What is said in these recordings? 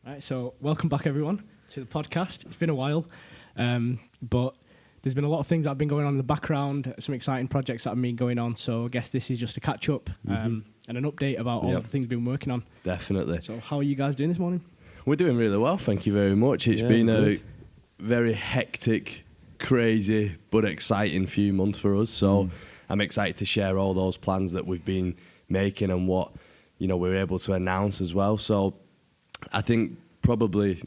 Right, so welcome back everyone to the podcast. It's been a while, but there's been a lot of things that have been going on in the background, some exciting projects that have been going on. So I guess this is just a catch up and an update about all of the things we've been working on. Definitely. So how are you guys doing this morning? We're doing really well, thank you very much. It's been a very hectic, crazy, but exciting few months for us. So I'm excited to share all those plans that we've been making and what we're able to announce as well. So I think probably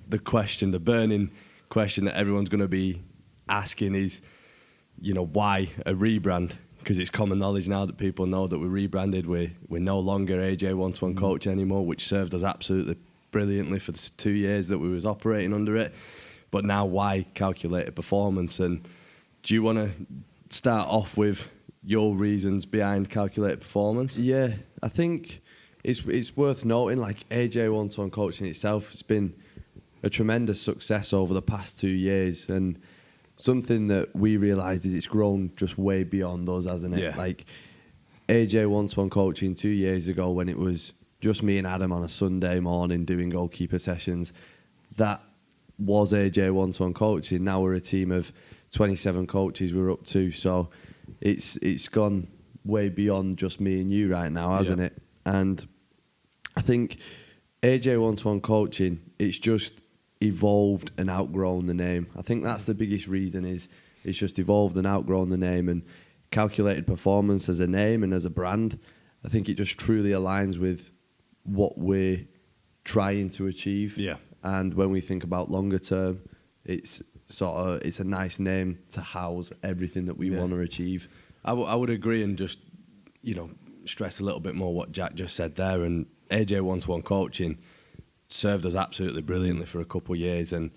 the burning question that everyone's going to be asking is, why a rebrand? Because it's common knowledge now that people know that we're rebranded. We're no longer AJ One-to-One Coach anymore, which served us absolutely brilliantly for the 2 years that we was operating under it. But now, why Calculated Performance? And do you want to start off with your reasons behind Calculated Performance? Yeah, I think it's worth noting, like AJ One-to-One Coaching itself, it's been a tremendous success over the past 2 years, and something that we realised is it's grown just way beyond us, hasn't it? Yeah. Like AJ One-to-One Coaching 2 years ago, when it was just me and Adam on a Sunday morning doing goalkeeper sessions, that was AJ One-to-One Coaching. Now we're a team of 27 coaches we're up to, so it's gone way beyond just me and you right now, hasn't it? And I think AJ One-to-One Coaching, it's just evolved and outgrown the name. I think that's the biggest reason, is it's just evolved and outgrown the name. And Calculated Performance as a name and as a brand, I think it just truly aligns with what we're trying to achieve. Yeah. And when we think about longer term, it's a nice name to house everything that we want to achieve. I would agree, and just stress a little bit more what Jack just said there. And AJ One-to-One Coaching served us absolutely brilliantly for a couple of years, and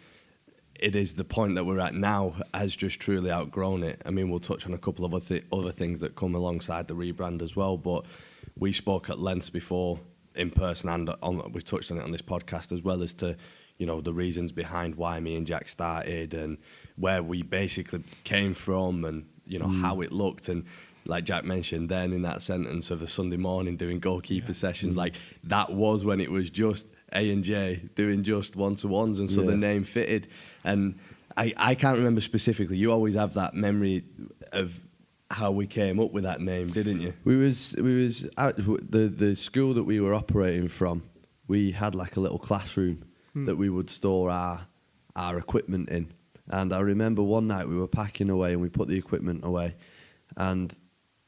it is the point that we're at now has just truly outgrown it. I mean, we'll touch on a couple of other things that come alongside the rebrand as well, but we spoke at length before in person, and we've touched on it on this podcast as well, as to the reasons behind why me and Jack started and where we basically came from, and how it looked. And like Jack mentioned then in that sentence of a Sunday morning doing goalkeeper sessions, like that was when it was just A&J doing just one-to-ones, and so the name fitted. And I can't remember specifically, you always have that memory of how we came up with that name, didn't you? We was at the school that we were operating from. We had like a little classroom that we would store our equipment in. And I remember one night we were packing away and we put the equipment away, and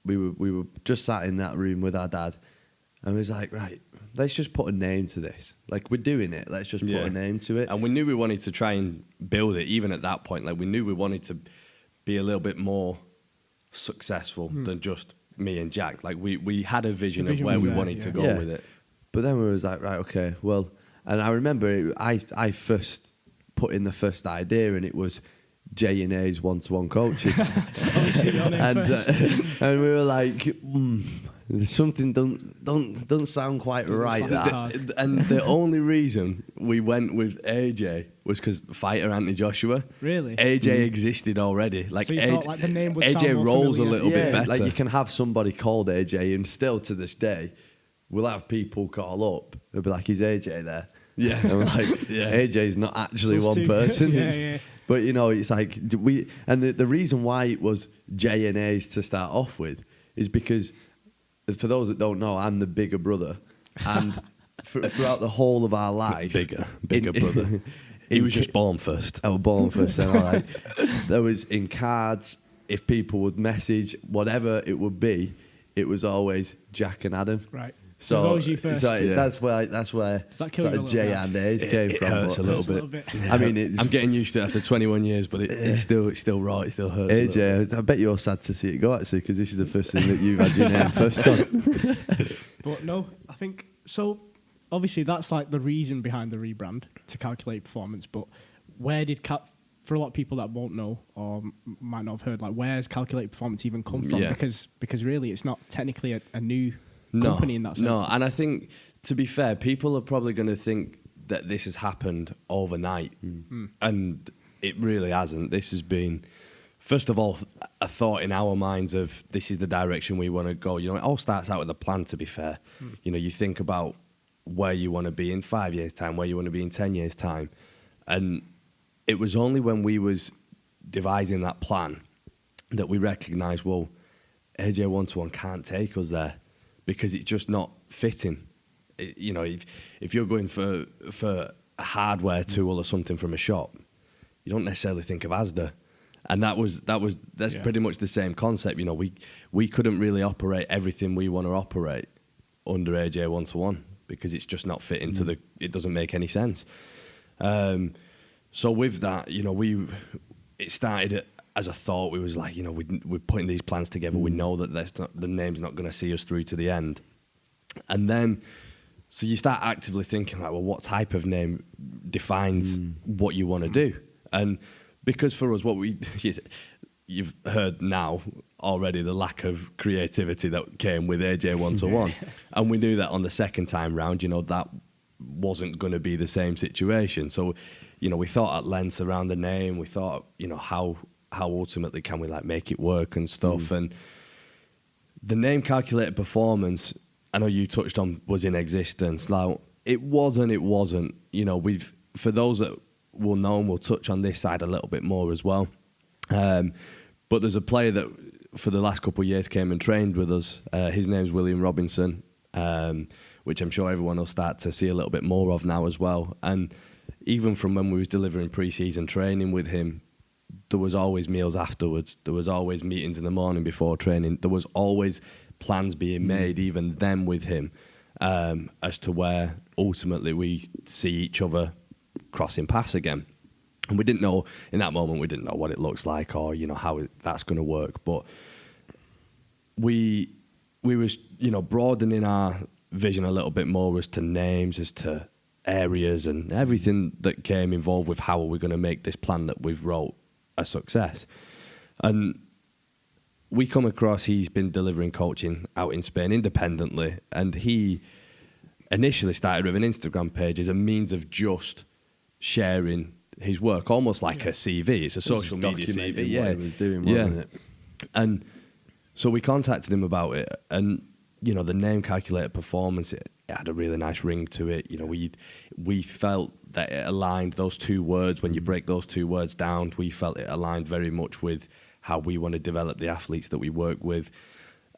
we were just sat in that room with our dad, and we was like, right, let's just put a name to this. Like, we're doing it, let's just put a name to it. And we knew we wanted to try and build it, even at that point. Like, we knew we wanted to be a little bit more successful than just me and Jack. Like, we had a vision of where we wanted to go with it. But then we was like, right, okay, well, and I remember I first put in the first idea, and it was J&A's One-to-One Coaching. And we were like, there's something don't sound quite right. And the only reason we went with AJ was because fighter Anthony Joshua. Really? AJ existed already. Like, So you thought, like, the name would AJ sound more rolls familiar? a little bit better. Like, you can have somebody called AJ, and still to this day, we'll have people call up. They'll be like, "Is AJ there?" Yeah. And we're like, AJ's not actually one person. But it's like the reason why it was J&A's to start off with is because, for those that don't know, I'm the bigger brother, and throughout the whole of our life, bigger brother. He was just born first. I was born first. Then, all right. There was in cards, if people would message, whatever it would be, it was always Jack and Adam. Right. So it was always you first. That's where Does that kill sort you a of little J bit? and A's came from. Hurts a little bit. I mean, I'm getting used to it after 21 years, but it's still raw. It still hurts. AJ, I bet you're sad to see it go, actually, because this is the first thing that you've had your name first on. But no, I think so. Obviously, that's like the reason behind the rebrand, to Calculate Performance. But where did for a lot of people that won't know or might not have heard, like, where's Calculate Performance even come from? Yeah. Because really, it's not technically a new company in that sense. No, and I think, to be fair, people are probably going to think that this has happened overnight, and it really hasn't. This has been, first of all, a thought in our minds of this is the direction we want to go. It all starts out with a plan, to be fair. You think about where you want to be in 5 years' time, where you want to be in 10 years' time. And it was only when we was devising that plan that we recognised, well, AJ One-to-One can't take us there because it's just not fitting. You know, if you're going for a hardware tool or something from a shop, you don't necessarily think of Asda. And that's pretty much the same concept. You know, we couldn't really operate everything we want to operate under AJ One-to-One because it's just not fit into it doesn't make any sense. So with that, you know, it started as a thought. We was like, you know, we're putting these plans together. We know that the name's not going to see us through to the end. And then, so you start actively thinking like, well, what type of name defines what you want to do? And because for us, you've heard now already the lack of creativity that came with AJ One-to-One. And we knew that on the second time round, you know, that wasn't going to be the same situation. So, you know, we thought at length around the name. We thought, you know, how ultimately can we like make it work and stuff. And the name Calculated Performance, I know you touched on, was in existence. Now, it wasn't, you know, for those that will know, and we'll touch on this side a little bit more as well. But there's a player that for the last couple of years came and trained with us. His name's William Robinson, which I'm sure everyone will start to see a little bit more of now as well. And even from when we was delivering pre-season training with him, there was always meals afterwards. There was always meetings in the morning before training. There was always plans being made, even then with him, as to where ultimately we see each other crossing paths again. And we didn't know, in that moment, we didn't know what it looks like or, you know, how that's going to work. But we was, you know, broadening our vision a little bit more as to names, as to areas and everything that came involved with how are we going to make this plan that we've wrote a success. And we come across, he's been delivering coaching out in Spain independently, and he initially started with an Instagram page as a means of just sharing his work, almost like a CV. It's a social media CV. Yeah, what he was doing, wasn't it? And so we contacted him about it, and you know, the name Calculated Performance, it had a really nice ring to it. You know, we felt that it aligned, those two words, when you break those two words down, we felt it aligned very much with how we want to develop the athletes that we work with.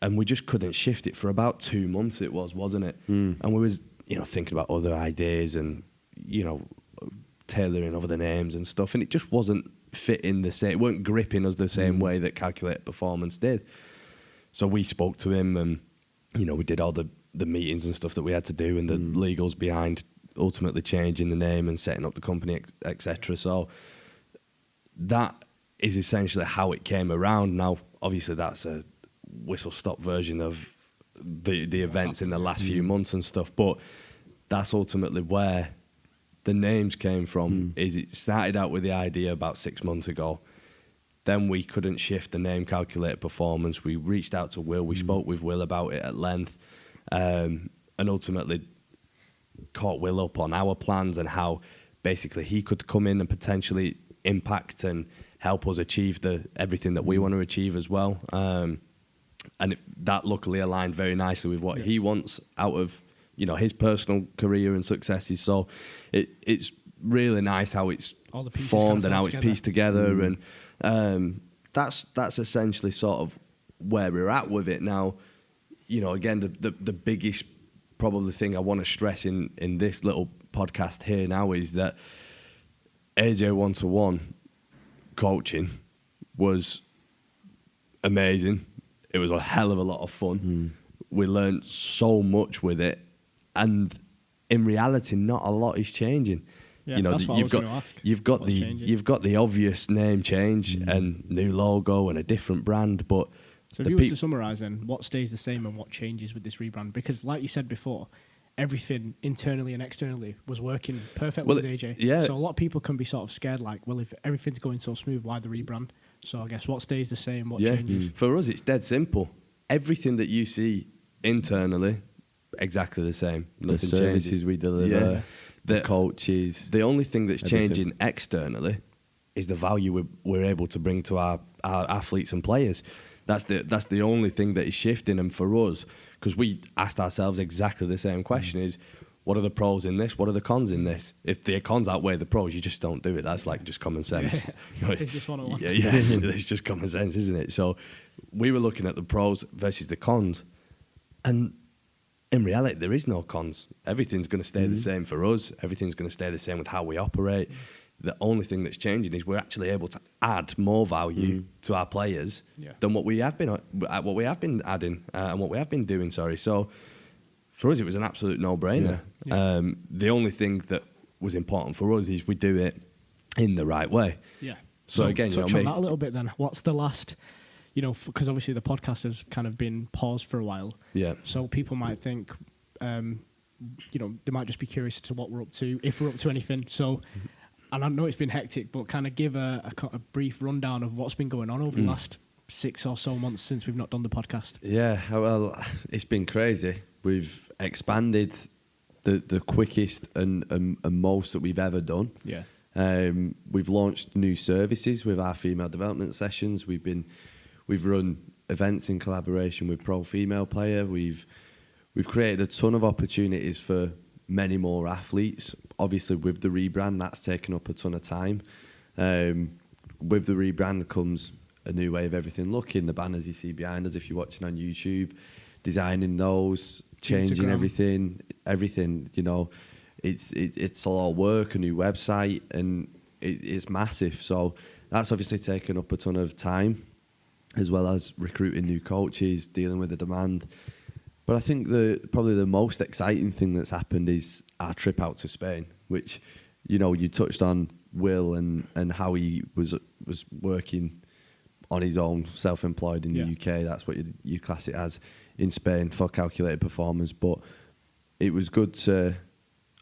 And we just couldn't shift it for about 2 months, wasn't it? And we was, you know, thinking about other ideas and, you know, tailoring over the names and stuff, and it just wasn't fitting the same, it weren't gripping us the same way that Calculated Performance did. So we spoke to him, and, you know, we did all the meetings and stuff that we had to do, and the legals behind ultimately changing the name and setting up the company, etc. So that is essentially how it came around. Now, obviously, that's a whistle-stop version of the events in the last few months and stuff, but that's ultimately where the names came from. Is it started out with the idea about 6 months ago. Then we couldn't shift the name Calculated Performance. We reached out to Will. We spoke with Will about it at length, and ultimately caught Will up on our plans and how basically he could come in and potentially impact and help us achieve everything that we want to achieve as well. And that luckily aligned very nicely with what he wants out of, you know, his personal career and successes. So it's really nice how it's formed and how it's pieced together. And that's essentially sort of where we're at with it now. You know, again, the biggest probably thing I want to stress in this little podcast here now is that AJ One-to-One coaching was amazing. It was a hell of a lot of fun. We learned so much with it, and in reality, not a lot is changing. Yeah, you know, that's what I was going to ask. You've got the obvious name change and new logo and a different brand, but so if you were to summarise then, what stays the same and what changes with this rebrand? Because like you said before, everything internally and externally was working perfectly with AJ. Yeah. So a lot of people can be sort of scared, like, well, if everything's going so smooth, why the rebrand? So I guess what stays the same, what changes? For us, it's dead simple. Everything that you see internally, exactly the same. Nothing the services changes. we deliver, the coaches. The only thing that's everything. changing externally is the value we're able to bring to our athletes and players. That's the only thing that is shifting. And for us, because we asked ourselves exactly the same question, is what are the pros in this? What are the cons in this? If the cons outweigh the pros, you just don't do it. That's like just common sense. It's just 101. Yeah, it's just common sense, isn't it? So we were looking at the pros versus the cons, and in reality, there is no cons. Everything's going to stay the same for us. Everything's going to stay the same with how we operate. The only thing that's changing is we're actually able to add more value to our players than what we have been adding and what we have been doing. So for us, it was an absolute no-brainer. Yeah. The only thing that was important for us is we do it in the right way. Yeah. So again, touch on that a little bit then. What's the last, because obviously the podcast has kind of been paused for a while. Yeah. So people might think, they might just be curious to what we're up to, if we're up to anything. So, and I know it's been hectic, but kind of give a brief rundown of what's been going on over the last 6 or so months since we've not done the podcast. Yeah, well, it's been crazy. We've expanded the quickest and most that we've ever done. Yeah. We've launched new services with our female development sessions. We've run events in collaboration with Pro Female Player. We've created a ton of opportunities for many more athletes. Obviously, with the rebrand, that's taken up a ton of time. With the rebrand comes a new way of everything looking. The banners you see behind us, if you're watching on YouTube, designing those, changing Instagram. everything. It's a lot of work, a new website, and it's massive. So that's obviously taken up a ton of time, as well as recruiting new coaches, dealing with the demand. But I think probably the most exciting thing that's happened is our trip out to Spain, which, you touched on Will and how he was working on his own, self-employed in the UK. That's what you class it as in Spain for calculated performance. But it was good to,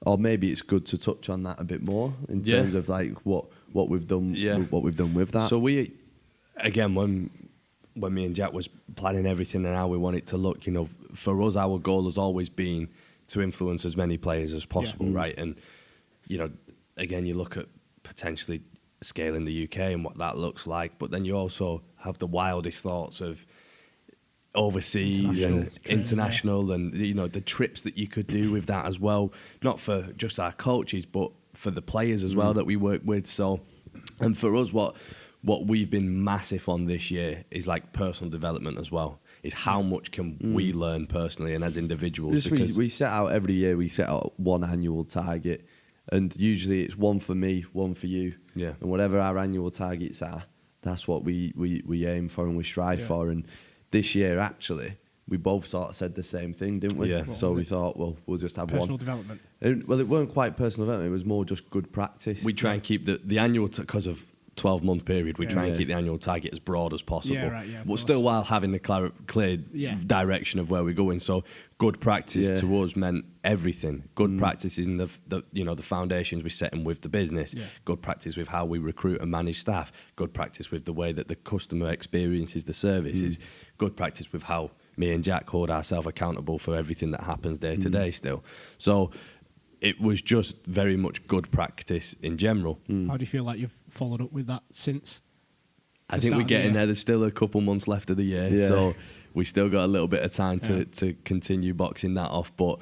or maybe it's good to touch on that a bit more in terms of like what we've done, what we've done with that. So we, again, when me and Jack was planning everything and how we want it to look, for us, our goal has always been to influence as many players as possible, right? And, again, you look at potentially scaling the UK and what that looks like, but then you also have the wildest thoughts of overseas and international and, the trips that you could do with that as well, not for just our coaches, but for the players as well that we work with. So, and for us, what we've been massive on this year is like personal development as well. Is how much can we learn personally and as individuals? We set out every year. We set out one annual target, and usually it's one for me, one for you. Yeah. And whatever our annual targets are, that's what we aim for and we strive for. And this year, actually, we both sort of said the same thing, didn't we? Yeah. So we thought, well, we'll just have Personal one. development. Well, it weren't quite personal development. It was more just good practice. We try and keep the annual, because of 12-month period, we try and keep the annual target as broad as possible. Yeah, right, yeah, but still while having the clear direction of where we're going. So good practice to us meant everything. Good practice in the foundations we set in with the business. Yeah. Good practice with how we recruit and manage staff. Good practice with the way that the customer experiences the services. Good practice with how me and Jack hold ourselves accountable for everything that happens day to day still. So it was just very much good practice in general. How do you feel like you've followed up with that since? I think we're getting there. There's still a couple months left of the year, so we still got a little bit of time to continue boxing that off. But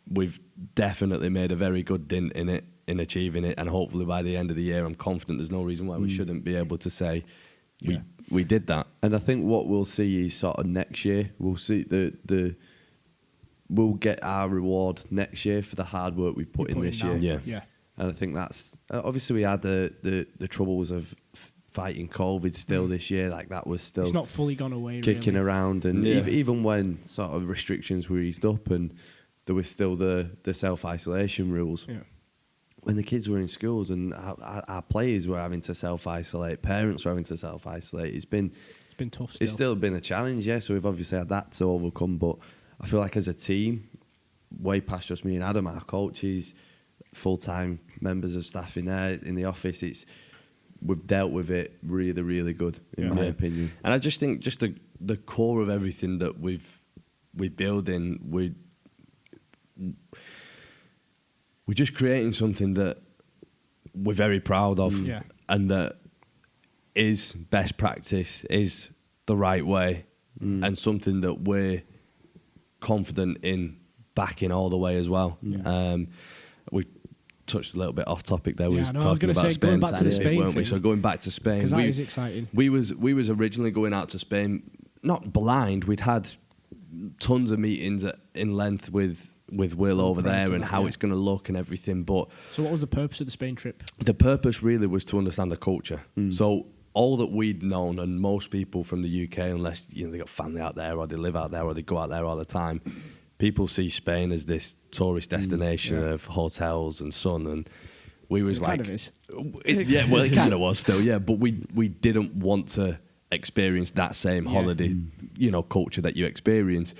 we've definitely made a very good dent in achieving it, and hopefully by the end of the year, I'm confident there's no reason why we shouldn't be able to say we did that. And I think what we'll see is sort of next year, we'll see we'll get our reward next year for the hard work we've put in this year. Yeah. And I think that's obviously we had the troubles of fighting COVID still this year. Like that was still it's not fully gone away. Kicking really. around, and even when sort of restrictions were eased up, and there was still the self isolation rules. Yeah. When the kids were in schools and our players were having to self isolate, parents were having to self isolate. It's been tough. It's still been a challenge, So we've obviously had that to overcome, but I feel like as a team, way past just me and Adam, our coaches, full-time members of staff in there, in the office, we've dealt with it really, really good, in my opinion. And I just think just the core of everything that we build in, we're just creating something that we're very proud of and that is best practice, is the right way, and something that we're confident in backing all the way as well. Yeah. We touched a little bit off topic there. We Yeah, was I know, I was talking gonna about say, Spain, going back to the Spain weren't we? thing. So going back to Spain, Because that is exciting. we was originally going out to Spain not blind. We'd had tons of meetings in length with Will over Prior there to and that, how yeah. it's going to look and everything. But So what was the purpose of the Spain trip? the purpose really was to understand the culture. So all that we'd known, and most people from the UK, unless they got family out there or they live out there or they go out there all the time, people see Spain as this tourist destination Yeah. of hotels and sun. And we was It like, kind of is. yeah, well, it kind of was still, yeah. But we didn't want to experience that same holiday, culture that you experience.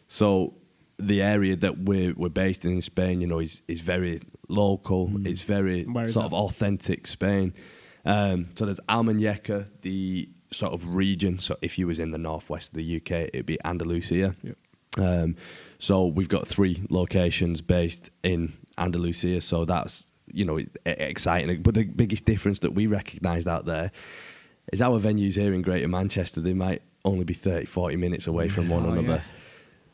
So the area that we're based in Spain, is very local. It's very Where is sort that? of authentic Spain. So there's Almuñécar, the sort of region. So if you was in the northwest of the UK, it'd be Andalusia. Yep. So we've got 3 locations based in Andalusia. So that's exciting. But the biggest difference that we recognised out there is our venues here in Greater Manchester. They might only be 30, 40 minutes away from one another. Yeah.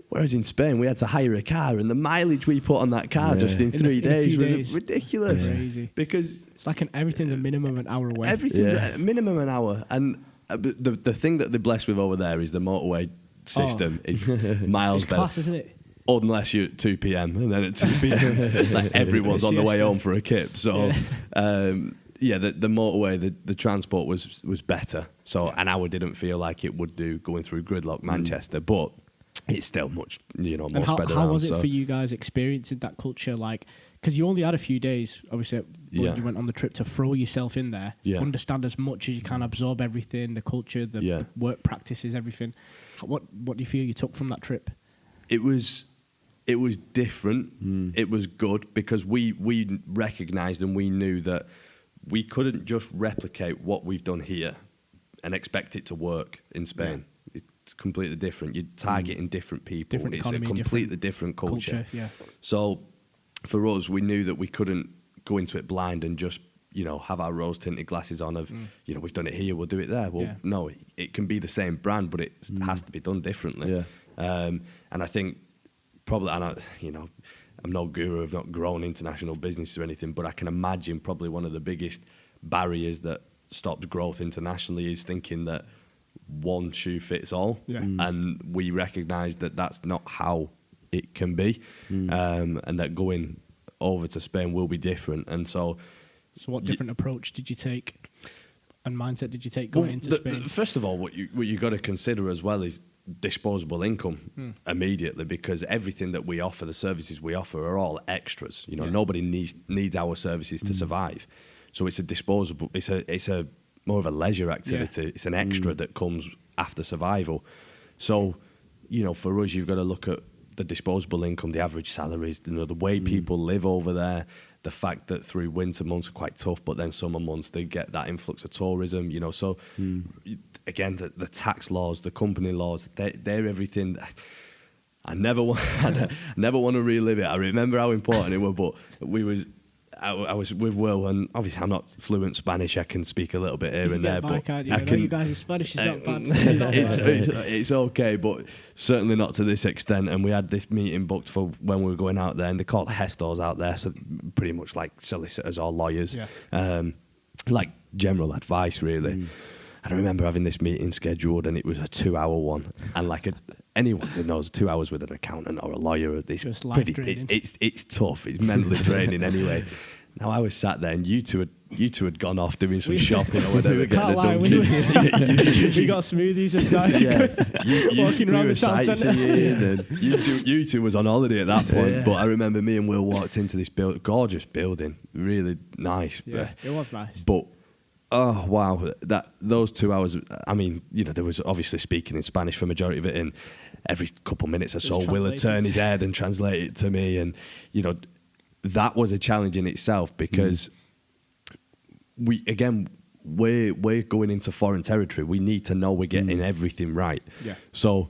Whereas in Spain, we had to hire a car, and the mileage we put on that car just in In a 3 few days was days. ridiculous. Crazy. Because It's like everything's a minimum an hour away. everything's a minimum an hour. And the thing that they're blessed with over there is the motorway system is miles It's better. class, isn't it? Unless you're at 2 p.m. and then at 2 p.m. like everyone's on the way Siesta. home for a kip. So the motorway, the transport was better. So an hour didn't feel like it would do going through gridlock Manchester, but it's still much more And spread around. how was it so. for you guys experiencing that culture? Like, because you only had a few days, obviously, when Yeah. you went on the trip to throw yourself in there, Yeah. understand as much as you can, absorb everything, the culture, the work practices, everything. What do you feel you took from that trip? It was different. It was good because we recognised and we knew that we couldn't just replicate what we've done here and expect it to work in Spain. It's completely different. You're targeting different people. Different It's a economy, completely different culture. Yeah. So for us, we knew that we couldn't go into it blind and just have our rose tinted glasses on of we've done it here, we'll do it there. Well, no, it can be the same brand, but it has to be done differently. Yeah. And I think probably, I'm no guru, I've not grown international business or anything, but I can imagine probably one of the biggest barriers that stops growth internationally is thinking that one shoe fits all. Yeah. And we recognise that that's not how it can be, and that going over to Spain will be different. And so what different approach did you take and mindset did you take going into Spain? First of all, what you got to consider as well is disposable income immediately, because everything that we offer, the services we offer, are all extras. Nobody needs our services to survive. So it's a disposable. It's a more of a leisure activity. It's an extra that comes after survival. So for us, you've got to look at the disposable income, the average salaries, the way people live over there, the fact that through winter months are quite tough, but then summer months they get that influx of tourism, So again, the tax laws, the company laws, they're everything. I never want to relive it. I remember how important it was, but I was with Will, and obviously I'm not fluent Spanish. I can speak a little bit here and there, but I can. know you guys' Spanish is not bad. it's okay, but certainly not to this extent. And we had this meeting booked for when we were going out there, and they call it gestors out there, so pretty much like solicitors or lawyers, like general advice, really. And I remember having this meeting scheduled, and it was a 2-hour one, and anyone who knows 2 hours with an accountant or a lawyer, it's Just life draining. it's tough. It's mentally draining anyway. Now I was sat there, and you two had gone off doing some shopping or whatever. Can't lie, we got smoothies and stuff. Walking around the town centre. And you two was on holiday at that point. But I remember me and Will walked into this gorgeous building, really nice. Yeah, it was nice. But oh wow, those 2 hours. I mean, there was obviously speaking in Spanish for majority of it, and every couple of minutes or so, Will would turn his head and translate it to me, and that was a challenge in itself because we're going into foreign territory. We need to know we're getting everything right. Yeah. So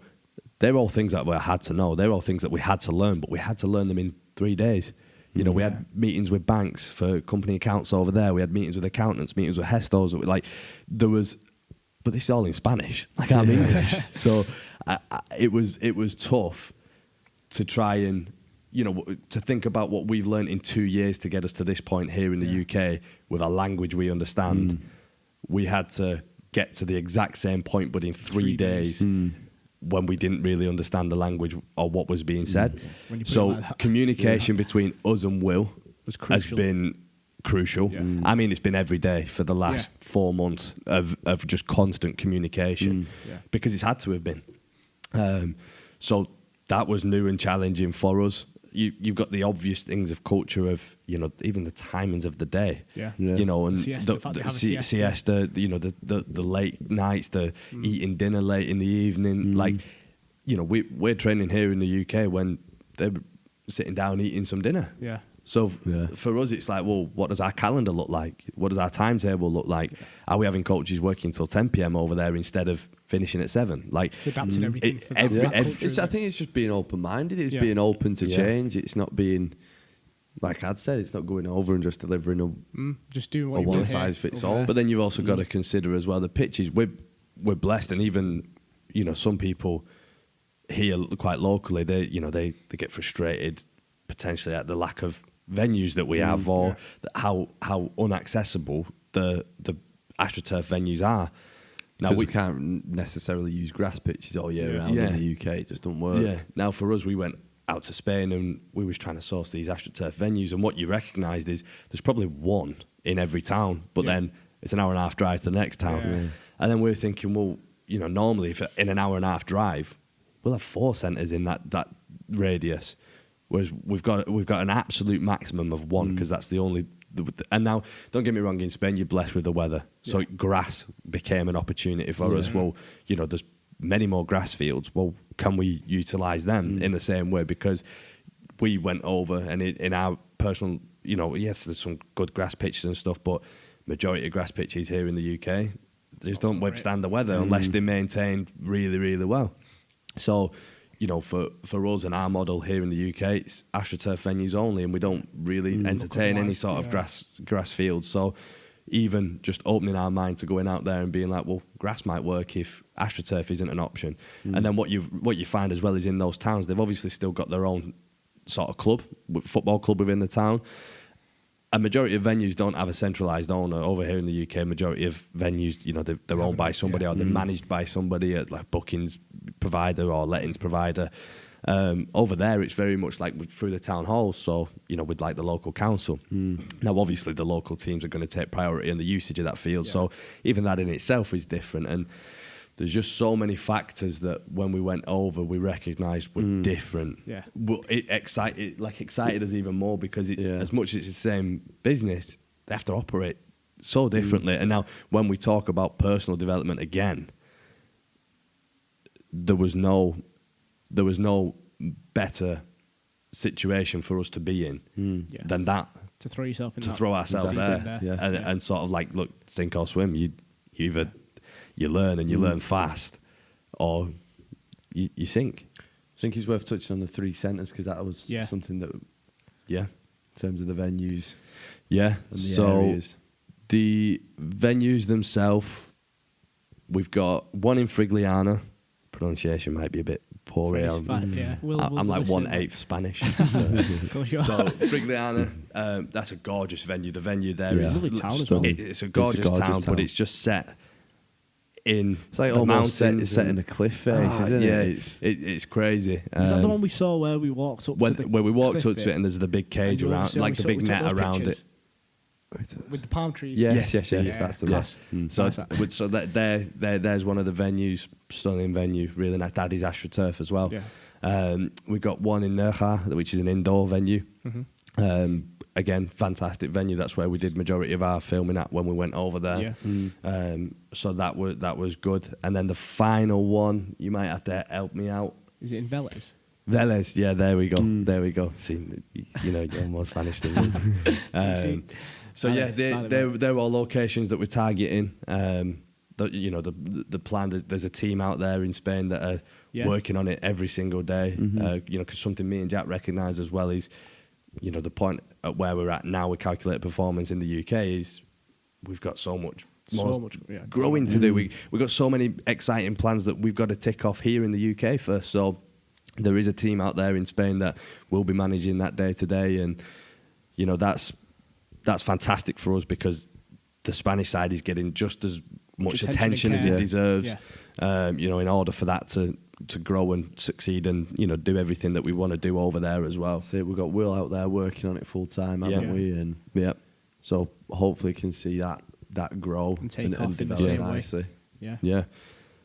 they're all things that we had to know. They're all things that we had to learn, but we had to learn them in 3 days. We had meetings with banks for company accounts over there. We had meetings with accountants, meetings with gestors. But this is all in Spanish. I'm English. So it was tough to try and to think about what we've learned in 2 years to get us to this point here in the UK with a language we understand, we had to get to the exact same point, but in 3 days. When we didn't really understand the language or what was being said. So like communication between us and Will has been crucial. I mean, it's been every day for the last 4 months of just constant communication because it's had to have been. So that was new and challenging for us. You've got the obvious things of culture of, even the timings of the day. And the siesta, the late nights, the eating dinner late in the evening. Like, we're training here in the UK when they're sitting down eating some dinner. So for us, it's like, well, what does our calendar look like? What does our timetable look like? Are we having coaches working till 10 p.m. over there instead of finishing at 7? Like, it's adapting everything. I think it's just being open-minded. It's being open to change. It's not being, like I'd said, it's not going over and just delivering just doing what a one-size-fits-all. But then you've also got to consider as well the pitches. We're blessed, and even some people here quite locally, they get frustrated potentially at the lack of venues that we have, or how unaccessible the AstroTurf venues are. Now we can't necessarily use grass pitches all year round in the UK. It just don't work. Now for us, we went out to Spain and we was trying to source these AstroTurf venues, and what you recognised is there's probably one in every town, but then it's an hour and a half drive to the next town. And then we were thinking, well, normally if in an hour and a half drive, we'll have 4 centres in that radius. Whereas we've got an absolute maximum of 1 because that's the only. And now, don't get me wrong, in Spain you're blessed with the weather, so grass became an opportunity for us. Well, there's many more grass fields. Well, can we utilise them in the same way? Because we went over and in our personal, yes, there's some good grass pitches and stuff, but majority of grass pitches here in the UK just don't withstand the weather unless they're maintained really, really well. So. For us and our model here in the UK, it's AstroTurf venues only, and we don't really entertain any sort of grass fields. So even just opening our mind to going out there and being like, well, grass might work if AstroTurf isn't an option. And then what you find as well is in those towns, they've obviously still got their own sort of club, football club within the town. A majority of venues don't have a centralised owner. Over here in the UK, majority of venues, they're owned by somebody or they're managed by somebody, like bookings provider or lettings provider. Over there, it's very much like through the town halls, so, with like the local council. Now, obviously, the local teams are going to take priority in the usage of that field, so even that in itself is different. And there's just so many factors that when we went over, we recognised were different. Well, it excited us even more because it's as much as it's the same business, they have to operate so differently. And now, when we talk about personal development again, there was no better situation for us to be in than that. To throw yourself in to throw ourselves there. And sort of like, look, sink or swim. You either you learn and you learn fast, or you sink. I think it's worth touching on the 3 centres because that was something that, in terms of the venues. And the areas. The venues themselves, we've got one in Frigliana. Pronunciation might be a bit poor here. I'm like 1/8 Spanish. So Frigliana, that's a gorgeous venue. The venue there is a lovely town as well. It's a gorgeous town, but it's just set in it's like the almost mountains. set in a cliff face, isn't it? It's crazy. Is that the one we saw where we walked up to where we walked up to it and there's the big cage around, like the big net around it. With the palm trees. Yes. That's the one. So there's one of the venues, stunning venue, really nice. That is AstroTurf as well. We've got one in Nerja, which is an indoor venue. Again, fantastic venue. That's where we did majority of our filming at when we went over there. So that was good. And then the final one, you might have to help me out. Is it in Vélez? Vélez, there we go. There we go. See, you're more Spanish than me. So they're all locations that we're targeting. The plan. There's a team out there in Spain that are working on it every single day. Because something me and Jack recognise as well is, the point at where we're at now with calculated performance in the UK is we've got so much growing to do. We've got so many exciting plans that we've got to tick off here in the UK first. So there is a team out there in Spain that will be managing that day to day, and you know that's fantastic for us because the Spanish side is getting just as much attention as it deserves. You know, in order for that to grow and succeed and, you know, do everything that we want to do over there as well. So we've got Will out there working on it full time, haven't we? And so hopefully can see that grow and develop nicely. Yeah.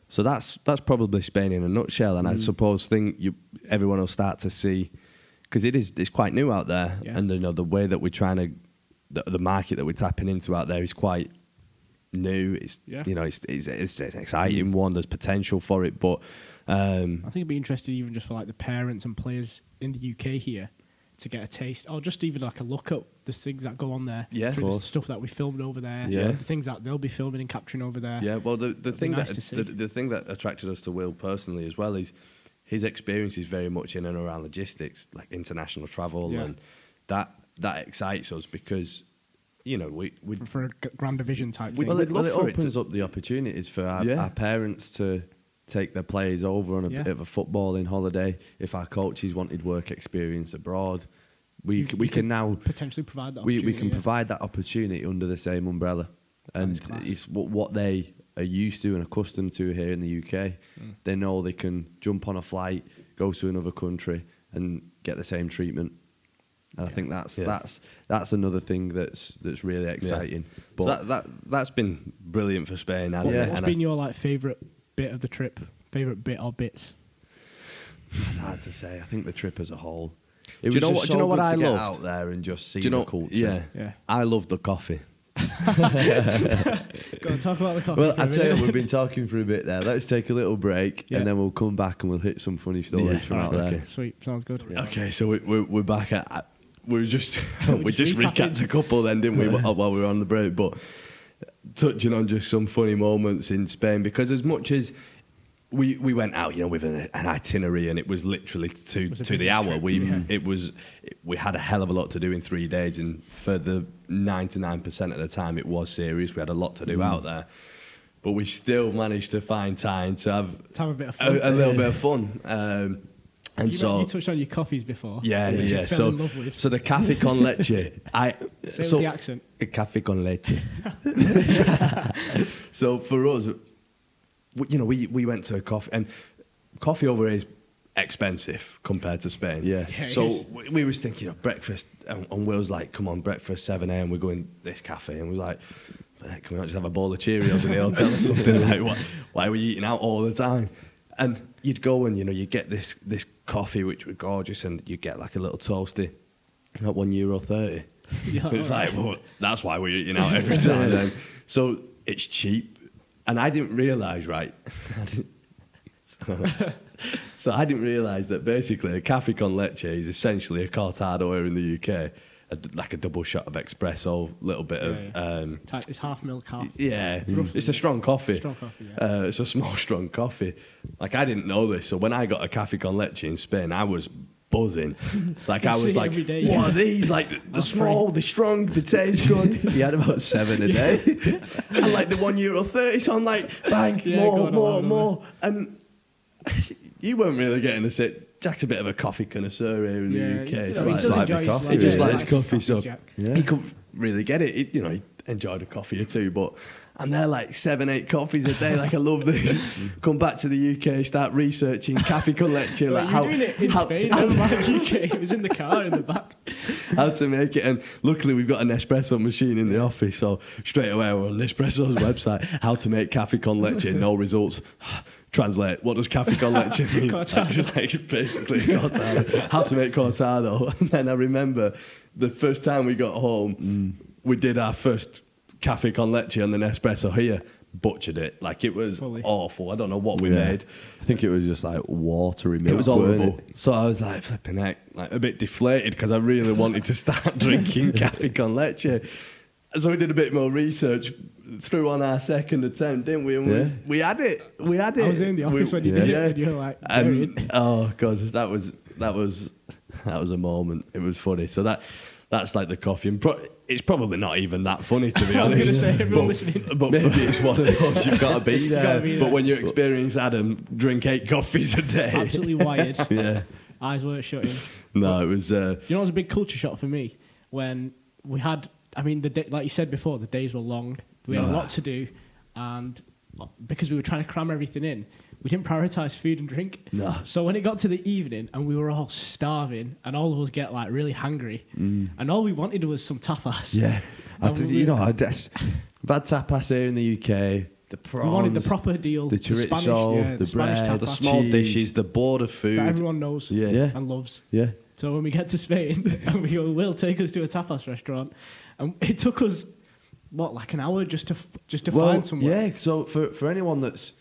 So that's probably Spain in a nutshell. And I suppose everyone will start to see, because it's quite new out there, and you know the way that we're trying to, the market that we're tapping into out there is quite new. It's you know it's an exciting one. There's potential for it, but I think it'd be interesting even just for like the parents and players in the UK here to get a taste, or just even like a look at the things that go on there. Through the stuff that we filmed over there. The things that they'll be filming and capturing over there. Well, the thing the thing that attracted us to Will personally as well is his experience is very much in and around logistics, like international travel, and that excites us because, you know, we for a grand division type thing. Well, it opens up the opportunities for our parents to take their players over on a bit of a footballing holiday. If our coaches wanted work experience abroad, we can now potentially provide that opportunity. We can provide that opportunity under the same umbrella, and it's what they are used to and accustomed to here in the UK. They know they can jump on a flight, go to another country, and get the same treatment. And I think that's another thing that's really exciting. But so that's been brilliant for Spain. What's been your like favourite bit of the trip? Favourite bit or bits? It's hard to say. I think the trip as a whole. Do you know what I loved? Out there and just see the culture. Yeah. I loved the coffee. Go on, talk about the coffee. Well, I tell you, we've been talking for a bit there. Let's take a little break, and then we'll come back and we'll hit some funny stories from out there. Sweet, sounds good. Okay, so we're back at. We just recapped a couple then, didn't we? While we were on the break, but touching on just some funny moments in Spain, because as much as we went out, you know, with an itinerary, and it was literally to the hour. We had a hell of a lot to do in 3 days, and for the 99% of the time, it was serious. We had a lot to do out there, but we still managed to find time to have a bit of fun, a little bit of fun. And you touched on your coffees before. Yeah. So the café con leche. Say with the accent. Café con leche. So for us, you know, we went to a coffee, and coffee over here is expensive compared to Spain. So we was thinking of breakfast, and Will's like, "Come on, breakfast 7 a.m. We're going this cafe," and we was like, "Can we not just have a bowl of Cheerios in the hotel or something?" Like, why are we eating out all the time? And you'd go and, you know, you get this coffee, which was gorgeous, and you get like a little toasty at €1.30. It's like, well, that's why we're eating out every time. Then. So it's cheap, and I didn't realise, right? So I didn't realise that basically a café con leche is essentially a cortado here in the UK. Like a double shot of espresso, little bit of... it's half milk, half... Yeah, it's a strong coffee. It's a small, strong coffee. Like, I didn't know this, so when I got a café con leche in Spain, I was buzzing. Like, I was like, what are these? Like, they're small, they're strong, they taste good. He had about 7 a day. And like the €1.30, so I'm like, bang, more. And you weren't really getting a sip. Jack's a bit of a coffee connoisseur here in the UK. He just likes coffee, so he couldn't really get it. He enjoyed a coffee or two, but I'm there like 7-8 coffees a day. Like, I love this. Come back to the UK, start researching café con leche. Like, how doing it in Spain? Never mind UK. It was in the car in the back. How to make it, and luckily we've got an espresso machine in the office, so straight away we're on Nespresso's website. How to make café con leche? No results. Translate, what does café con leche mean? Like, basically cortado. How to make cortado. And then I remember the first time we got home, we did our first café con leche on the Nespresso here. Butchered it. Like, it was awful. I don't know what we made. I think it was just like watery milk. It was horrible. So I was like, flipping heck, like a bit deflated, because I really wanted to start drinking café con leche. So we did a bit more research, threw on our second attempt, didn't we? And we had it. I was in the office when you did it, and you were like, oh God, that was a moment. It was funny. So that's like the coffee. And it's probably not even that funny, to be I was honest. going to say, everyone listening. But Maybe it's one of those, you've got to be there. Gotta be there. But when you experience Adam drink 8 coffees a day. Absolutely wired. Yeah. Eyes weren't shutting. No, it was... You know, it was a big culture shock for me when we had, I mean, like you said before, the days were long. We had a lot to do. And because we were trying to cram everything in, we didn't prioritise food and drink. No. So when it got to the evening and we were all starving and all of us get like really hungry and all we wanted was some tapas. Yeah. And I've had tapas here in the UK. The prawns. We wanted the proper deal. The chorizo, the Spanish bread, tapas the small cheese. dishes, the board of food. that everyone knows Yeah. and loves. Yeah. So when we get to Spain and we go, Will, take us to a tapas restaurant. And it took us, like an hour just to find somewhere. Yeah, so for anyone that's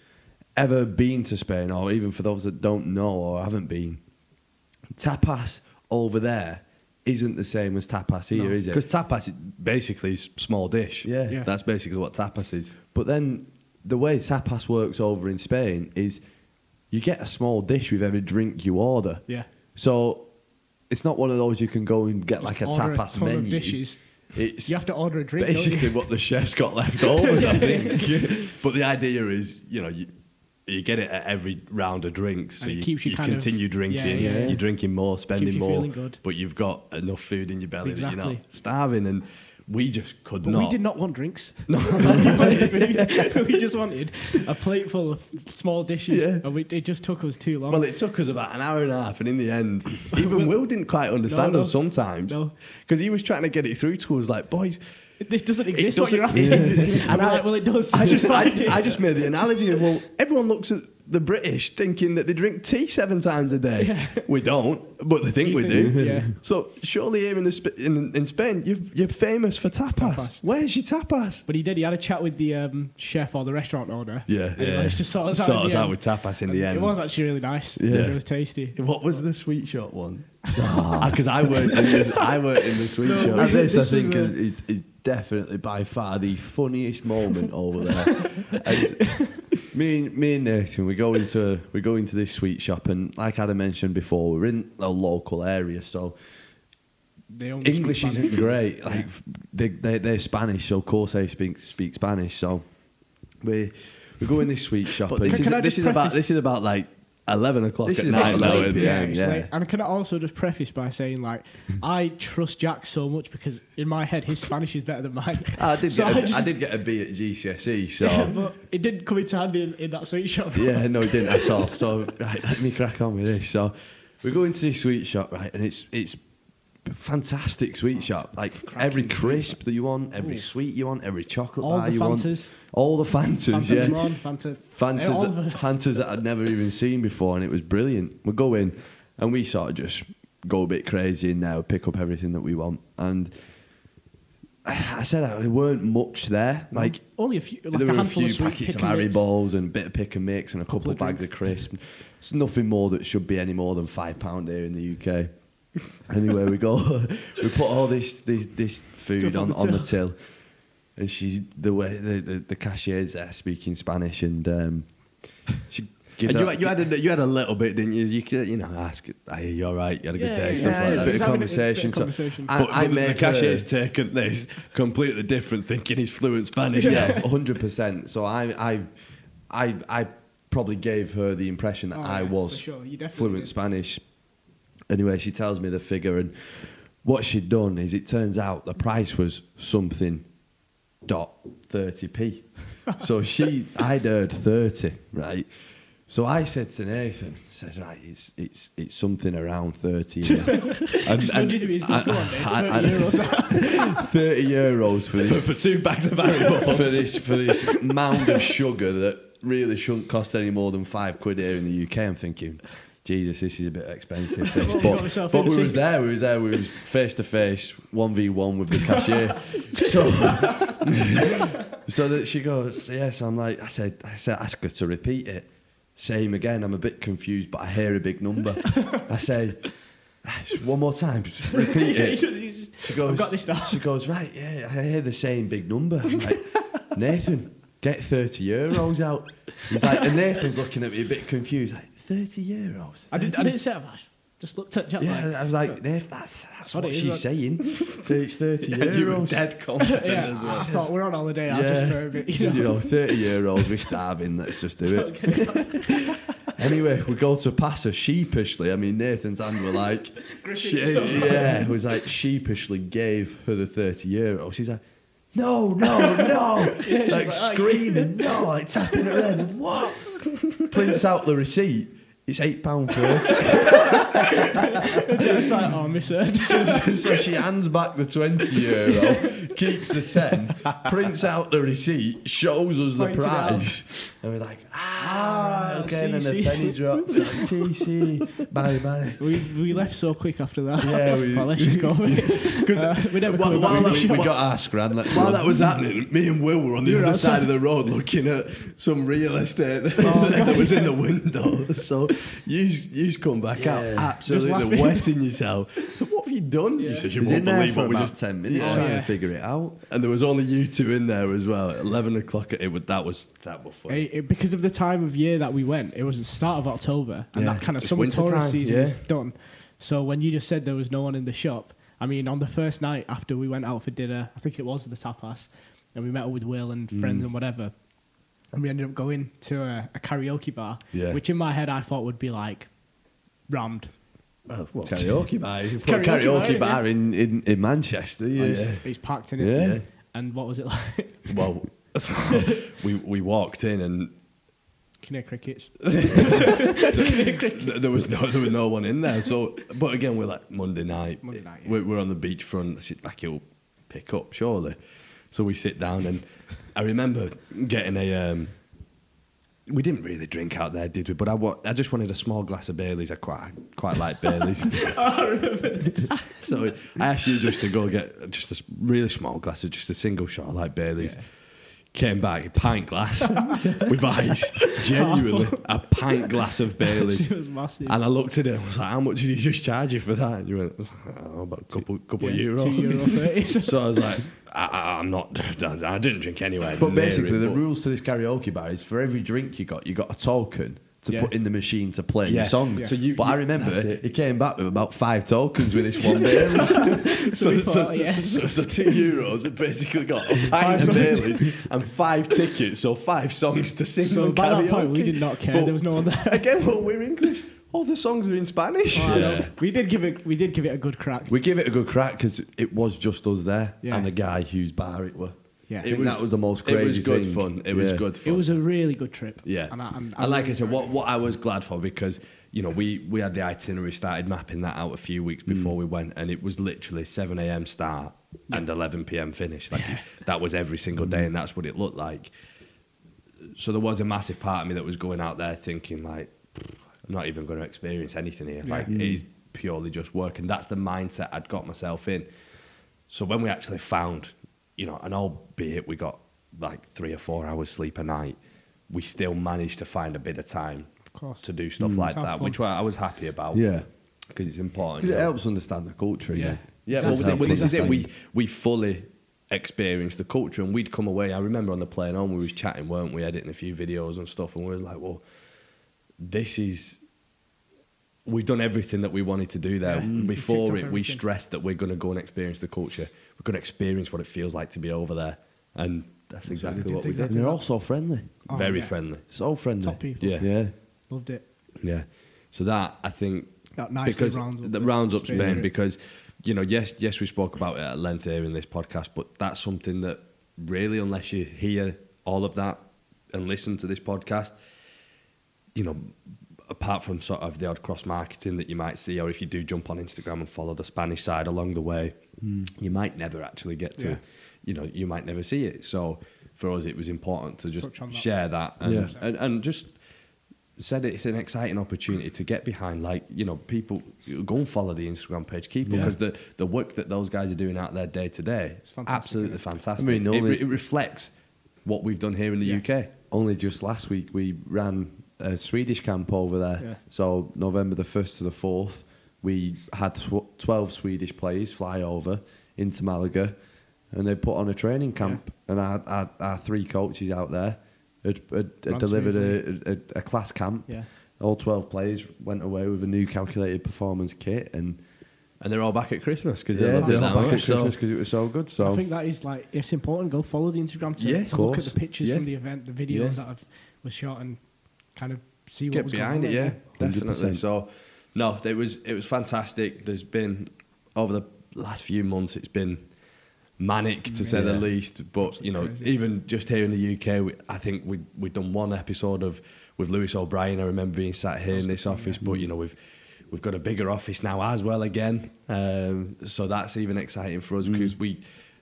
ever been to Spain, or even for those that don't know or haven't been, tapas over there isn't the same as tapas here, is it? Because tapas basically is small dish. Yeah. That's basically what tapas is. But then the way tapas works over in Spain is you get a small dish with every drink you order. Yeah. So it's not one of those you can go and get like a Order tapas a ton menu. of dishes. It's You have to order a drink. basically don't you? what the chef's got left over, I think. But the idea is, you get it at every round of drinks, so And it you keeps you kind of- continue drinking. Yeah. You're drinking more, spending Keeps you more, feeling good. but you've got enough food in your belly that you're Exactly. not starving. And we just could But not. we did not want drinks. No. we wanted food. We just wanted a plate full of small dishes. Yeah. And it just took us too long. Well, it took us about an hour and a half, and in the end, even Will didn't quite understand No. us sometimes, No. because he was trying to get it through to us, like, boys. This doesn't exist. doesn't- what you're after. Yeah. And we're like, well, it does. I just Find it. I just made the analogy of, well, everyone looks at the British thinking that they drink tea 7 times a day. Yeah. We don't, but they think we do. Yeah. So surely here in Spain, you're famous for tapas. Tapas. Where's your tapas? But he did. He had a chat with the chef or the restaurant owner. Yeah, And he managed to sort us out. in the end. with tapas in the And end. It was actually really nice. Yeah. It was tasty. What was the sweet shop one? Because I weren't in the sweet No, shop. And this, This I think, was is definitely by far the funniest moment over there. And me and Nathan, we go into this sweet shop, and like Adam mentioned before, we're in a local area, so They only English speak isn't Spanish. great. Like they're Spanish, so of course they speak Spanish. So we go in this sweet shop. But and this Can I just is about like 11 o'clock This at is night about now. 8 isn't it? p.m. It's yeah. late. And can I also just preface by saying, like, I trust Jack so much because in my head his Spanish is better than mine. I did So I did get a B at GCSE, so Yeah, but it didn't come into handy in that sweet shop. yeah, no, it didn't at all. So right, let me crack on with this. So we go into this sweet shop, right, and it's fantastic sweet shop. Like every crisp that you want, every Ooh. sweet you want, every chocolate All bar the you want, Fantas. all the Fantas, Fanta yeah. Limon, Fanta. all of it. Fantas that I'd never even seen before, and it was brilliant. We go in, and we sort of just go a bit crazy in there, pick up everything that we want, and I said there weren't much there. Like Only a few, like there a were a handful few of sweet packets of pick and mix. Haribo's and a bit of pick and mix and a couple of Couple of bags of crisps. It's nothing more that should be any more than £5 here in the UK. Anyway, we go. We put all this food Stuff on on the the till, and the cashier's there speaking Spanish, and she gives And out- you had a little bit, didn't you? You could, ask, "Hey, you all right? You had a good day?" Yeah, Stuff yeah, like a that. bit of Just having conversation. So conversation. I But the made cashier's her- taken this completely different, thinking he's fluent Spanish. yeah, 100%. So I probably gave her the impression that Oh, I yeah, was for sure. You definitely fluent did. Spanish. Anyway, she tells me the figure, and what she'd done is, it turns out the price was something .30p. So I'd heard 30, right? So I said to Nathan, right, it's something around 30. Just nudges me, he's going, "Come on, Dave, 30 euros." 30 euros for this for 2 bags of Haribo. for this mound of sugar that really shouldn't cost any more than £5 here in the UK. I'm thinking, Jesus, this is a bit expensive. This. What have you got yourself But we into? was there. We was face to face, 1v1 with the cashier. So that she goes, yes. I'm like, I said, ask her to repeat it. Same again. I'm a bit confused, but I hear a big number. I say, one more time, just repeat it. She goes, I've got this now. She goes, right, yeah, I hear the same big number. I'm like, Nathan, get 30 euros out. He's like, and Nathan's looking at me a bit confused, like, 30 euros? I didn't say that. Just looked at Jack Yeah, like, I was like, Nath, that's what what it is, she's like- saying. So it's 30 You were euros. dead confident yeah, as I well. thought we're on holiday. I'll just throw a bit. You know? 30 euros, we're starving, let's just do it. Anyway, we go to pass her sheepishly. I mean, Nathan's hand were like, it was like sheepishly gave her the 30 euros. She's like, no, Yeah, like like, screaming, no, like tapping her head. What? Prints out the receipt. It's £8.30. It's like, oh, misheard. So she hands back the 20 euro, keeps the 10, prints out the receipt, shows us the Pointed it out. price. And we're like, okay, and then the CC. penny drops. Like, CC, bye. We left so quick after that. Yeah, well, let's just go. We never come back to the We shop. got our scran. While that was happening, me and Will were on the You were other outside. side of the road looking at some real estate that was in the window. So you come back out absolutely laughing. wetting yourself. What have you done? Yeah. You said you was in won't there believe for what we about just 10 minutes Yeah. trying yeah. to figure it out. And there was only you two in there as well. At 11 o'clock, that was funny. Because of the time of year that we went, it was the start of October, and Yeah. that kind of It's summer winter tourist time, season yeah. is done. So when you just said there was no one in the shop, I mean, on the first night after we went out for dinner, I think it was the tapas, and we met up with Will and friends and whatever, and we ended up going to a karaoke bar, Yeah. which in my head I thought would be like rammed. Karaoke bar. Karaoke bar, bar in Manchester. Yeah. It's packed in it. Yeah. Yeah. And what was it like? Well, so we walked in and Can you hear crickets? there was no one in there. So, but again, we're like Monday night. Yeah. We're on the beachfront. Like it'll pick up surely. So we sit down, and I remember getting a. We didn't really drink out there, did we? But I just wanted a small glass of Baileys. I quite like Baileys. I remember. So I asked you just to go get just a really small glass of just a single shot like Baileys. Yeah. Came back, a pint glass with ice. Genuinely, a pint glass of Baileys. It was massive. And I looked at it and was like, how much did he just charge you for that? And you went, I don't know, about a couple euro. €2.30. So I was like, I'm not, I didn't drink anyway. But near basically, it, the but- rules to this karaoke bar is for every drink you got a token to Yeah. put in the machine to play Yeah. your song. Yeah. So you- but I you- remember that's it. he came back with about 5 tokens with this one Baileys. So we thought, yes. So €2 had basically got a pint Five of songs. Baileys and 5 tickets, so 5 songs to sing So on by that point, we karaoke. did not care. But There was no one there. Again, well, we're English. All the songs are in Spanish. Oh, I know. Yeah. We did give it a good crack. We give it a good crack because it was just us there Yeah. and the guy whose bar it were. Yeah. I think that was the most crazy It was good thing. fun. It was Yeah. good fun. It was a really good trip. Yeah. And like really I said, enjoyed what I was glad for, because, you know, we had the itinerary, started mapping that out a few weeks before we went, and it was literally 7 a.m. start and 11 p.m. finish. Like that was every single day, and that's what it looked like. So there was a massive part of me that was going out there thinking, like, I'm not even going to experience anything here. Like, it is purely just work, and that's the mindset I'd got myself in. So when we actually found, you know, and albeit we got like 3 or 4 hours sleep a night, we still managed to find a bit of time course. to do stuff like Have that, fun. which I was happy about. Yeah. Because it's important. 'Cause you it know. helps understand the culture. Yeah. Yeah, That's well, helpful this is it. understand. We fully experienced the culture, and we'd come away. I remember on the plane home, we was chatting, weren't we, editing a few videos and stuff, and we was like, well, this is... We've done everything that we wanted to do there. Yeah. We Before ticked off it, we everything. stressed that we're going to go and experience the culture. We're going to experience what it feels like to be over there. And that's exactly what we did. And they're all so friendly. Oh, Very yeah. friendly. So friendly. Top people. Yeah. Yeah. Loved it. Yeah. So that, I think... That nicely because rounds up that the rounds up Spain Spain trip. because, you know, yes, we spoke about it at length here in this podcast, but that's something that really, unless you hear all of that and listen to this podcast, you know, apart from sort of the odd cross marketing that you might see, or if you do jump on Instagram and follow the Spanish side along the way, you might never actually get to, Yeah. you know, you might never see it. So for us, it was important to just Touch on that. share that and, Yeah. and just said it's an exciting opportunity to get behind. Like, you know, people go and follow the Instagram page, keep Yeah. because the work that those guys are doing out there day to day, It's fantastic, absolutely isn't it? fantastic. I mean, only- it reflects what we've done here in the Yeah. UK. Only just last week we ran a Swedish camp over there. Yeah. So November the 1st to the 4th, we had 12 Swedish players fly over into Malaga, and they put on a training camp. And our 3 coaches out there had Ran delivered a class camp. Yeah. all 12 players went away with a new calculated performance kit, and they're all back at Christmas because they're all back at much, Christmas because it was so good. So I think that is it's important. Go follow the Instagram to look at the pictures from the event, the videos that was shot, and kind of see what was behind going it. on. Yeah, definitely. 100%. So no, it was fantastic. There's been over the last few months, it's been manic to say the least. But crazy. even just here in the UK, I think we've done one episode with Lewis O'Brien. I remember being sat here in this office, but we've got a bigger office now as well again. So that's even exciting for us because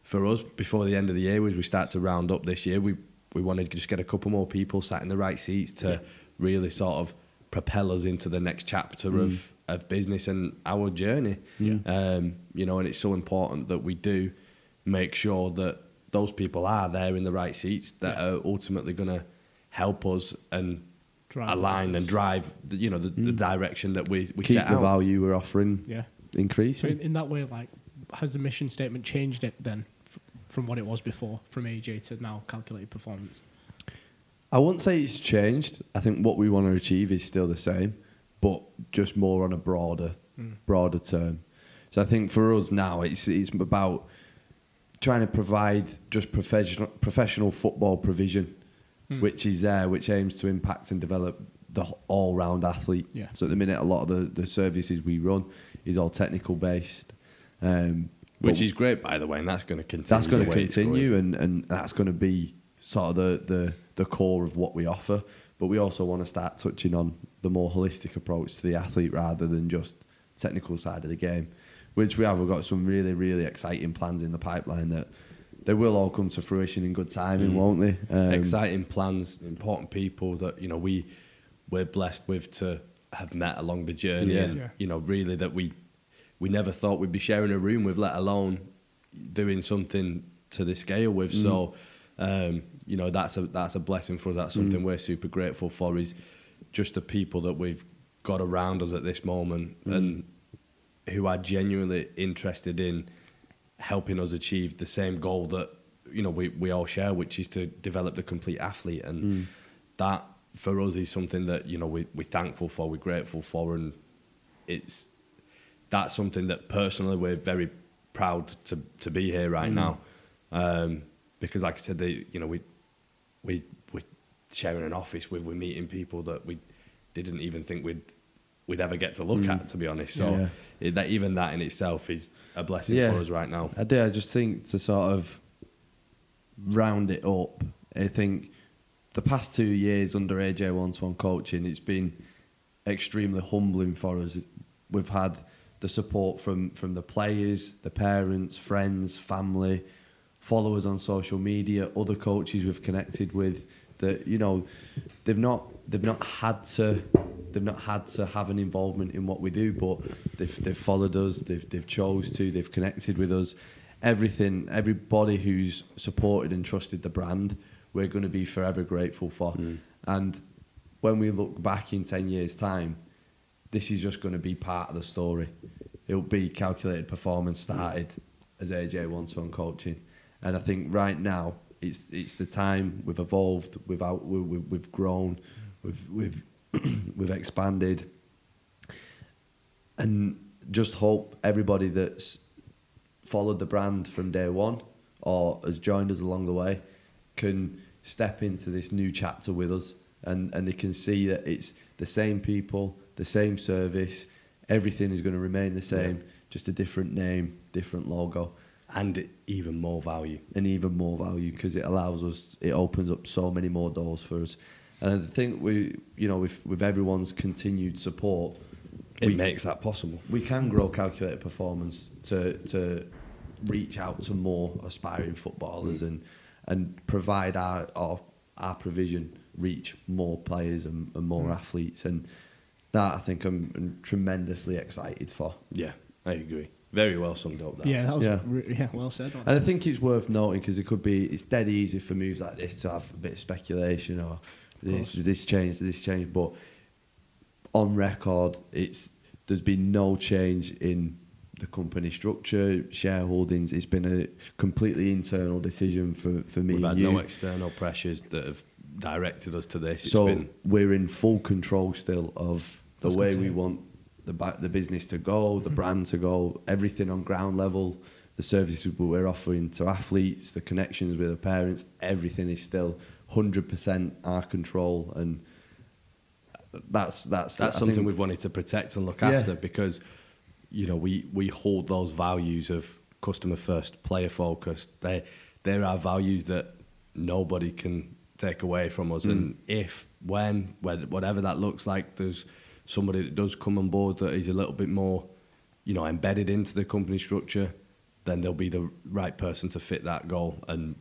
for us before the end of the year, as we start to round up this year, we wanted to just get a couple more people sat in the right seats to really sort of propel us into the next chapter of business and our journey. And it's so important that we do make sure that those people are there in the right seats that are ultimately going to help us and align and drive the direction that we keep set the out. value we're offering increasing. So in that way, has the mission statement changed it then from what it was before, from AJ to now calculated performance? I wouldn't say it's changed. I think what we want to achieve is still the same, but just more on a broader term. So I think for us now, it's about trying to provide just professional football provision, which aims to impact and develop the all-round athlete. Yeah. So at the minute, a lot of the services we run is all technical based, Which is great, by the way, and that's going to continue. That's going to the way it's continue, going. and that's going to be sort of the core of what we offer. But we also want to start touching on the more holistic approach to the athlete rather than just technical side of the game, which we have. We've got some really, really exciting plans in the pipeline that they will all come to fruition in good timing, won't they? Exciting plans, important people that we're blessed with to have met along the journey, and really that we never thought we'd be sharing a room with, let alone doing something to this scale with. So, that's a blessing for us. That's something we're super grateful for. Is just the people that we've got around us at this moment and who are genuinely interested in helping us achieve the same goal that we all share, which is to develop the complete athlete. And that for us is something that we're thankful for, we're grateful for, and that's something that personally we're very proud to be here right now, because like I said, we're sharing an office with, we're meeting people that we didn't even think we'd ever get to look at, to be honest. So even that in itself is a blessing for us right now. I just think to sort of round it up, I think the past 2 years under AJ One-to-One coaching, it's been extremely humbling for us. We've had the support from the players, the parents, friends, family, followers on social media, other coaches we've connected with that they've not had to have an involvement in what we do, but they've followed us, they've chose to, they've connected with us. Everybody who's supported and trusted the brand, we're going to be forever grateful for. And when we look back in 10 years' time, this is just going to be part of the story. It'll be calculated performance started as AJ One-to-One coaching, and I think right now it's the time. We've evolved, we've grown, we've expanded, and just hope everybody that's followed the brand from day one or has joined us along the way can step into this new chapter with us, and they can see that it's the same people, the same service, everything is going to remain the same, just a different name, different logo. And even more value. Because it allows us, it opens up so many more doors for us. And I think with everyone's continued support, it makes that possible. We can grow calculated performance to reach out to more aspiring footballers and provide our provision, reach more players and more athletes. And that I think I'm tremendously excited for. Yeah, I agree. Very well summed up. That. Yeah, that was well said. And I think it's worth noting because it's dead easy for moves like this to have a bit of speculation or this changed, but on record, there's been no change in the company structure, shareholdings. It's been a completely internal decision for me. We've and had you. no external pressures that have directed us to this. We're in full control still of the way we want the business to go, the brand to go, everything on ground level, the services we're offering to athletes, the connections with the parents, everything is still 100% our control, and that's something we've wanted to protect and look after, because we hold those values of customer first, player focused. They're our values that nobody can take away from us. And whatever that looks like, there's somebody that does come on board that is a little bit more, embedded into the company structure, then they'll be the right person to fit that goal. And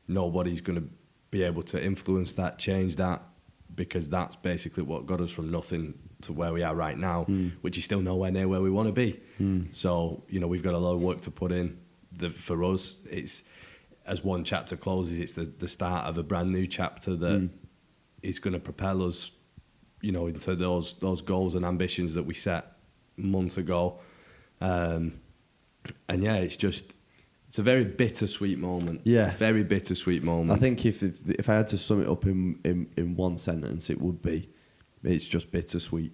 nobody's going to be able to influence that, change that, because that's basically what got us from nothing to where we are right now, which is still nowhere near where we want to be. So, we've got a lot of work to put in. For us, it's, as one chapter closes, it's the start of a brand new chapter that is going to propel us, into those goals and ambitions that we set months ago. It's a very bittersweet moment. Yeah, very bittersweet moment. I think if I had to sum it up in one sentence, it would be, it's just bittersweet.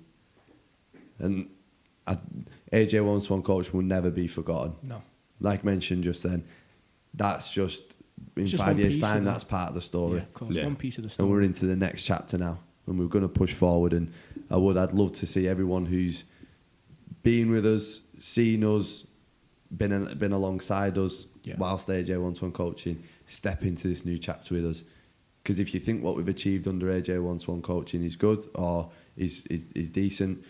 And AJ 1-to-1 coach will never be forgotten. No, like mentioned just then, that's just in it's 5 years' just time. That's part of the story. Yeah, of course, one piece of the story. And we're into the next chapter now, and we're going to push forward. And I'd love to see everyone who's been with us, seen us, been alongside us whilst AJ 1-to-1 coaching, step into this new chapter with us. Because if you think what we've achieved under AJ 1-to-1 coaching is good or is decent,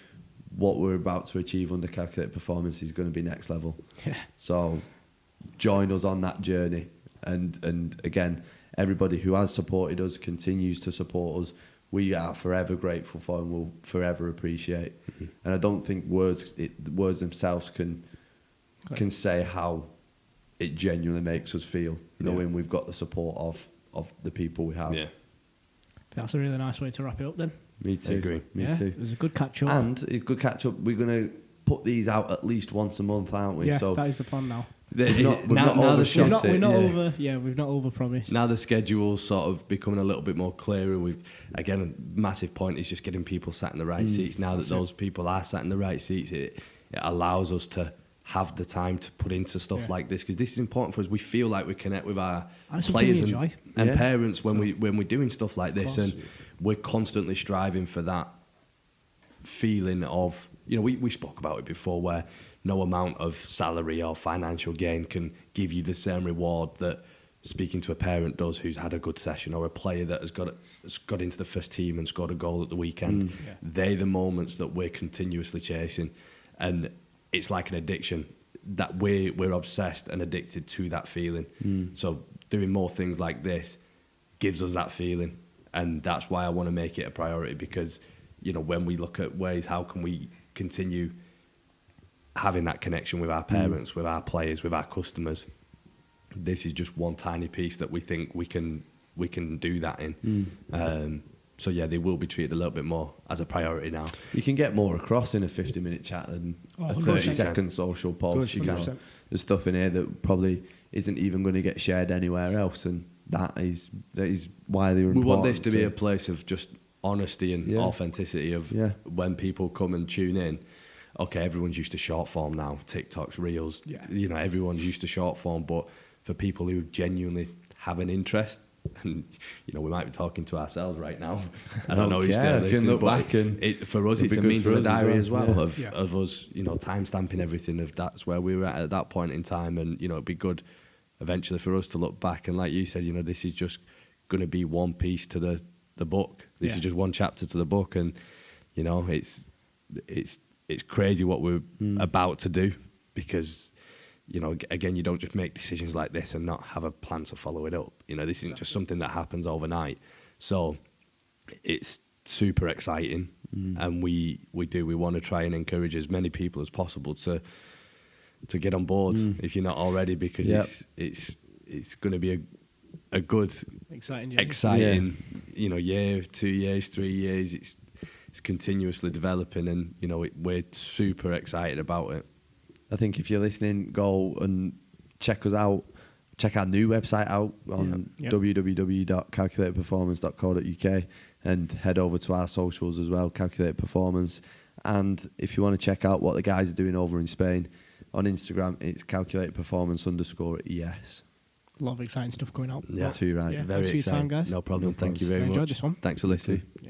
what we're about to achieve under Calculated Performance is going to be next level. Yeah. So join us on that journey. And again, everybody who has supported us, continues to support us, we are forever grateful for and will forever appreciate. And I don't think words themselves can say how it genuinely makes us feel, knowing we've got the support of the people we have. Yeah. That's a really nice way to wrap it up then. Me too. I agree. Me too. It was a good catch up. And a good catch up. We're going to put these out at least once a month, aren't we? Yeah, so that is the plan now. We've not overshot it. We're not over. Yeah, we've not overpromised. Now the schedule's sort of becoming a little bit more clearer. A massive point is just getting people sat in the right seats. Now that those people are sat in the right seats, it allows us to have the time to put into stuff like this, because this is important for us. We feel like we connect with our players and parents when we're doing stuff like this, and we're constantly striving for that feeling of, we spoke about it before, where no amount of salary or financial gain can give you the same reward that speaking to a parent does who's had a good session, or a player that has got into the first team and scored a goal at the weekend. They're the moments that we're continuously chasing, and it's like an addiction that we're obsessed and addicted to that feeling. So doing more things like this gives us that feeling, and that's why I want to make it a priority, because when we look at ways how can we continue having that connection with our parents, with our players, with our customers, this is just one tiny piece that we think we can do that in. So yeah, they will be treated a little bit more as a priority now. You can get more across in a 50-minute chat than a 30-second social post. There's stuff in here that probably isn't even going to get shared anywhere else, and that is why they're important. We want this to be a place of just honesty and authenticity of when people come and tune in. Okay, everyone's used to short form now, TikToks, Reels, everyone's used to short form, but for people who genuinely have an interest, and we might be talking to ourselves right now. I don't know who's still listening, but for us it's a means of a diary as well, of us, time stamping everything. Of that's where we were at that point in time, and it'd be good eventually for us to look back and, like you said, this is just going to be one piece to the book. This is just one chapter to the book, and it's crazy what we're about to do, because again, you don't just make decisions like this and not have a plan to follow it up. This isn't just something that happens overnight. So it's super exciting, and we want to try and encourage as many people as possible to get on board if you're not already, because it's going to be a good exciting year, 2 years, 3 years. It's continuously developing, and we're super excited about it. I think if you're listening, go and check us out. check our new website out on Yep. www.calculatorperformance.co.uk and head over to our socials as well, Calculator Performance. And if you want to check out what the guys are doing over in Spain, on Instagram, it's calculatorperformance_ES. A lot of exciting stuff going out. Yeah. Too right. Yeah. Very Thanks for your time, exciting. guys. No problem. No Thank you problems. very I much. enjoyed this one. Thanks for listening.